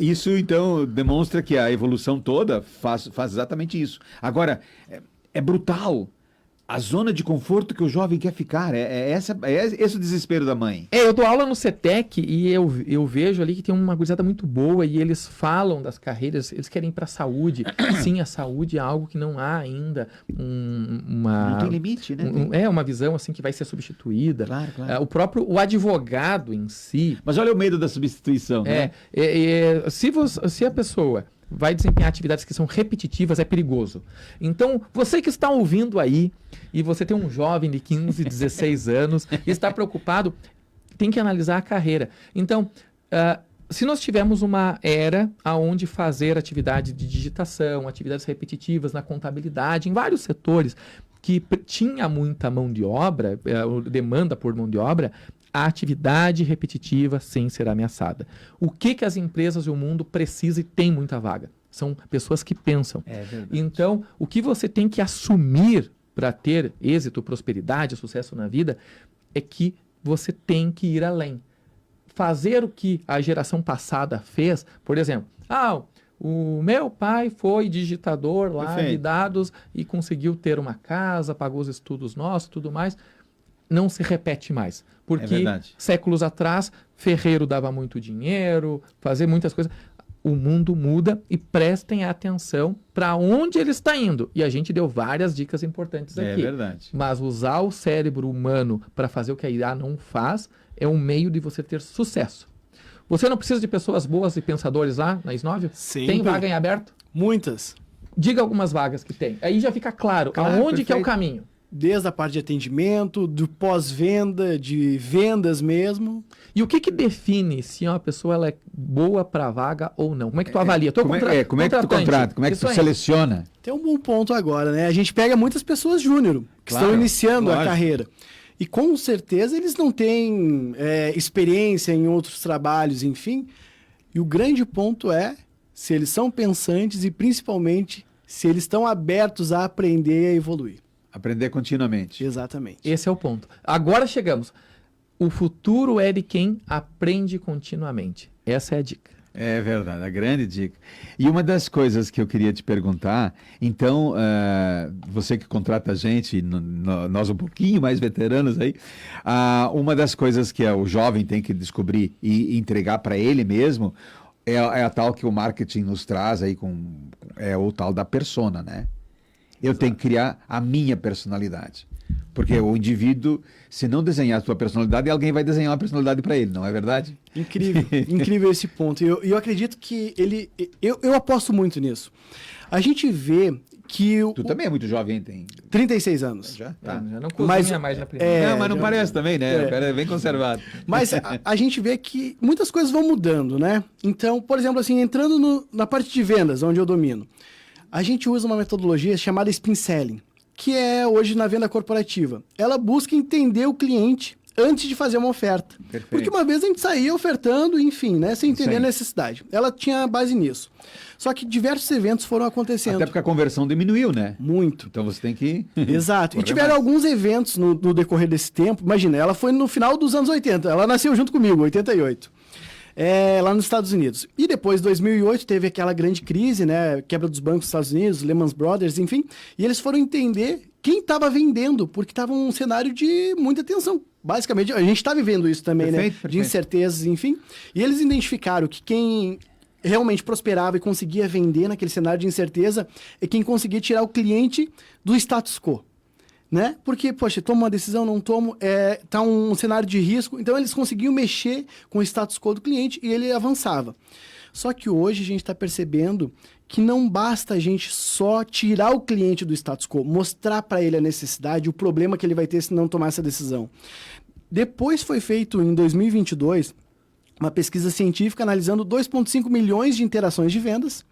Isso, então, demonstra que a evolução toda faz exatamente isso. Agora, é brutal a zona de conforto que o jovem quer ficar. É esse o desespero da mãe. Eu dou aula no CETEC e eu vejo ali que tem uma gurizada muito boa e eles falam das carreiras, eles querem ir para a saúde. Sim, a saúde é algo que não há ainda Não tem limite, né? Uma visão assim que vai ser substituída. Claro. O advogado em si... Mas olha o medo da substituição, né? Se a pessoa vai desempenhar atividades que são repetitivas, é perigoso. Então, você que está ouvindo aí, e você tem um jovem de 15, 16 anos, e está preocupado, tem que analisar a carreira. Então, se nós tivermos uma era onde fazer atividade de digitação, atividades repetitivas na contabilidade, em vários setores, que tinha muita mão de obra, demanda por mão de obra, a atividade repetitiva sem ser ameaçada. O que as empresas e o mundo precisam e tem muita vaga? São pessoas que pensam. É verdade. Então, o que você tem que assumir para ter êxito, prosperidade, sucesso na vida, é que você tem que ir além. Fazer o que a geração passada fez, por exemplo, o meu pai foi digitador lá de dados e conseguiu ter uma casa, pagou os estudos nossos, tudo mais. Não se repete mais. Porque séculos atrás, ferreiro dava muito dinheiro, fazia muitas coisas. O mundo muda e prestem atenção para onde ele está indo. E a gente deu várias dicas importantes aqui. É verdade. Mas usar o cérebro humano para fazer o que a IA não faz é um meio de você ter sucesso. Você não precisa de pessoas boas e pensadores lá na Isnóvel? Sim. Tem vaga em aberto? Muitas. Diga algumas vagas que tem. Aí já fica claro aonde que é o caminho. Desde a parte de atendimento, do pós-venda, de vendas mesmo. E o que define se uma pessoa ela é boa para a vaga ou não? Como é que tu avalia? Como é que tu contrata? Como é que tu seleciona? Tem um bom ponto agora, né? A gente pega muitas pessoas júnior, que estão iniciando a carreira. E com certeza eles não têm experiência em outros trabalhos, enfim. E o grande ponto é se eles são pensantes e principalmente se eles estão abertos a aprender e a evoluir. Aprender continuamente. Exatamente. Esse é o ponto. Agora chegamos. O futuro é de quem aprende continuamente. Essa é a dica. É verdade, a grande dica. E uma das coisas que eu queria te perguntar, então, você que contrata a gente, nós um pouquinho mais veteranos aí, uma das coisas que o jovem tem que descobrir e entregar para ele mesmo é a tal que o marketing nos traz aí, é o tal da persona, né? Eu tenho que criar a minha personalidade. Porque o indivíduo, se não desenhar a sua personalidade, alguém vai desenhar uma personalidade para ele, não é verdade? Incrível, incrível esse ponto. E eu acredito que eu aposto muito nisso. A gente vê que... Tu também é muito jovem, tem... 36 anos. Já? Tá. Já não cozinha mais na primeira. Não, mas não parece também, né? O cara é bem conservado. Mas a gente vê que muitas coisas vão mudando, né? Então, por exemplo, assim, entrando na parte de vendas, onde eu domino, a gente usa uma metodologia chamada Spin Selling, que é hoje na venda corporativa. Ela busca entender o cliente antes de fazer uma oferta. Perfeito. Porque uma vez a gente saía ofertando, enfim, né, sem entender a necessidade. Ela tinha base nisso. Só que diversos eventos foram acontecendo. Até porque a conversão diminuiu, né? Muito. Então você tem que... Exato. E tiveram alguns eventos no decorrer desse tempo. Imagina, ela foi no final dos anos 80. Ela nasceu junto comigo, 88. Lá nos Estados Unidos. E depois, em 2008, teve aquela grande crise, né? Quebra dos bancos dos Estados Unidos, Lehman Brothers, enfim. E eles foram entender quem estava vendendo, porque estava um cenário de muita tensão. Basicamente, a gente está vivendo isso também, perfeito. De incertezas, enfim. E eles identificaram que quem realmente prosperava e conseguia vender naquele cenário de incerteza é quem conseguia tirar o cliente do status quo. Né? Porque, poxa, tomo uma decisão, não tomo, tá um cenário de risco. Então, eles conseguiam mexer com o status quo do cliente e ele avançava. Só que hoje a gente está percebendo que não basta a gente só tirar o cliente do status quo, mostrar para ele a necessidade, o problema que ele vai ter se não tomar essa decisão. Depois foi feito, em 2022, uma pesquisa científica analisando 2,5 milhões de interações de vendas.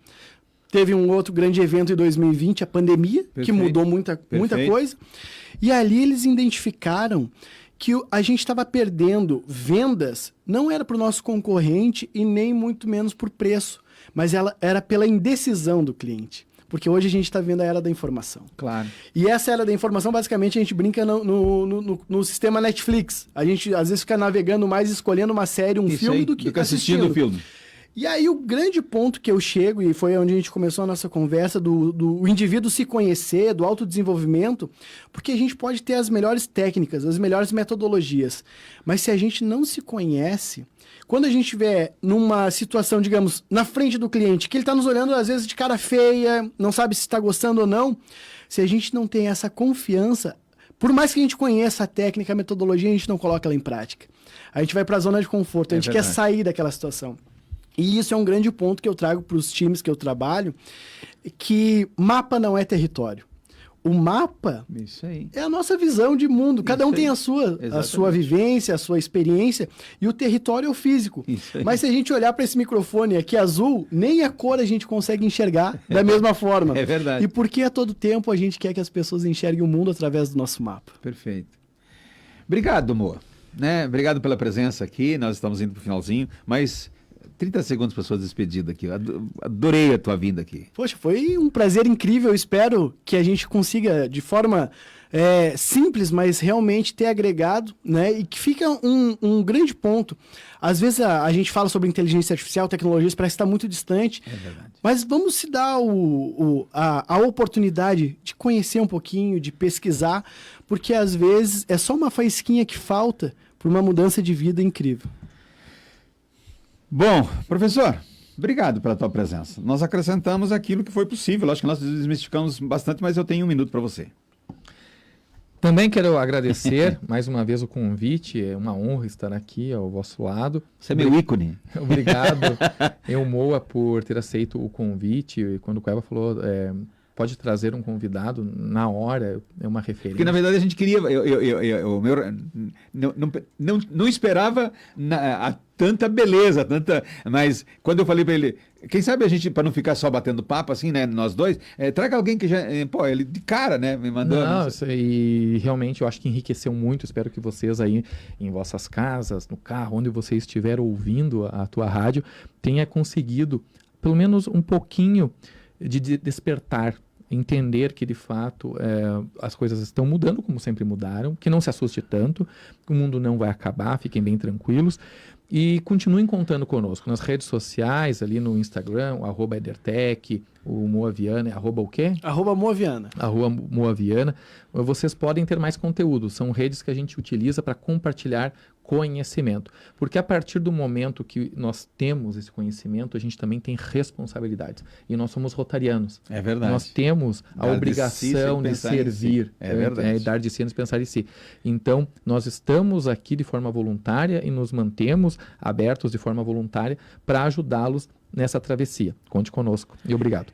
Teve um outro grande evento em 2020, a pandemia, perfeito, que mudou muita coisa. E ali eles identificaram que a gente estava perdendo vendas, não era para o nosso concorrente e nem muito menos por preço, mas ela era pela indecisão do cliente. Porque hoje a gente está vivendo a era da informação. Claro. E essa era da informação, basicamente, a gente brinca no sistema Netflix. A gente, às vezes, fica navegando mais, escolhendo uma série, um filme, aí, do que assistindo o filme. E aí, o grande ponto que eu chego, e foi onde a gente começou a nossa conversa, do indivíduo se conhecer, do autodesenvolvimento, porque a gente pode ter as melhores técnicas, as melhores metodologias, mas se a gente não se conhece, quando a gente estiver numa situação, digamos, na frente do cliente, que ele está nos olhando, às vezes, de cara feia, não sabe se está gostando ou não, se a gente não tem essa confiança, por mais que a gente conheça a técnica, a metodologia, a gente não coloca ela em prática. A gente vai para a zona de conforto, a gente quer sair daquela situação. E isso é um grande ponto que eu trago para os times que eu trabalho, que mapa não é território. O mapa é a nossa visão de mundo. Cada um tem a sua vivência, a sua experiência, e o território é o físico. Mas se a gente olhar para esse microfone aqui azul, nem a cor a gente consegue enxergar da mesma forma. É verdade. E por que a todo tempo a gente quer que as pessoas enxerguem o mundo através do nosso mapa? Perfeito. Obrigado, Moa. Obrigado pela presença aqui. Nós estamos indo para o finalzinho, mas 30 segundos para sua despedida aqui. Adorei a tua vinda aqui. Poxa, foi um prazer incrível. Eu espero que a gente consiga, de forma simples, mas realmente ter agregado, né? E que fica um grande ponto. Às vezes a gente fala sobre inteligência artificial, tecnologias, parece que está muito distante. É verdade. Mas vamos se dar a oportunidade de conhecer um pouquinho, de pesquisar, porque às vezes é só uma faísquinha que falta para uma mudança de vida incrível. Bom, professor, obrigado pela tua presença. Nós acrescentamos aquilo que foi possível. Acho que nós desmistificamos bastante, mas eu tenho 1 minuto para você. Também quero agradecer mais uma vez o convite. É uma honra estar aqui ao vosso lado. Você é meu ícone. Obrigado, Moa, por ter aceito o convite. E quando o Cueva falou... pode trazer um convidado na hora, é uma referência. Porque, na verdade, a gente queria... não esperava tanta beleza, mas quando eu falei para ele, quem sabe a gente, para não ficar só batendo papo, assim, né, nós dois, traga alguém que já... ele de cara, né, me mandou... Não, e realmente eu acho que enriqueceu muito. Espero que vocês aí, em vossas casas, no carro, onde você estiver ouvindo a tua rádio, tenha conseguido, pelo menos um pouquinho de despertar, entender que de fato as coisas estão mudando como sempre mudaram, que não se assuste tanto, o mundo não vai acabar, fiquem bem tranquilos e continuem contando conosco nas redes sociais, ali no Instagram, @Edertech, o Moaviana, o quê? @Moaviana. @Moaviana. Vocês podem ter mais conteúdo, são redes que a gente utiliza para compartilhar conhecimento, porque a partir do momento que nós temos esse conhecimento, a gente também tem responsabilidades, e nós somos rotarianos. É verdade. Nós temos a obrigação de servir, é verdade. Dar de si e pensar em si. Então, nós estamos aqui de forma voluntária e nos mantemos abertos de forma voluntária para ajudá-los nessa travessia. Conte conosco e obrigado.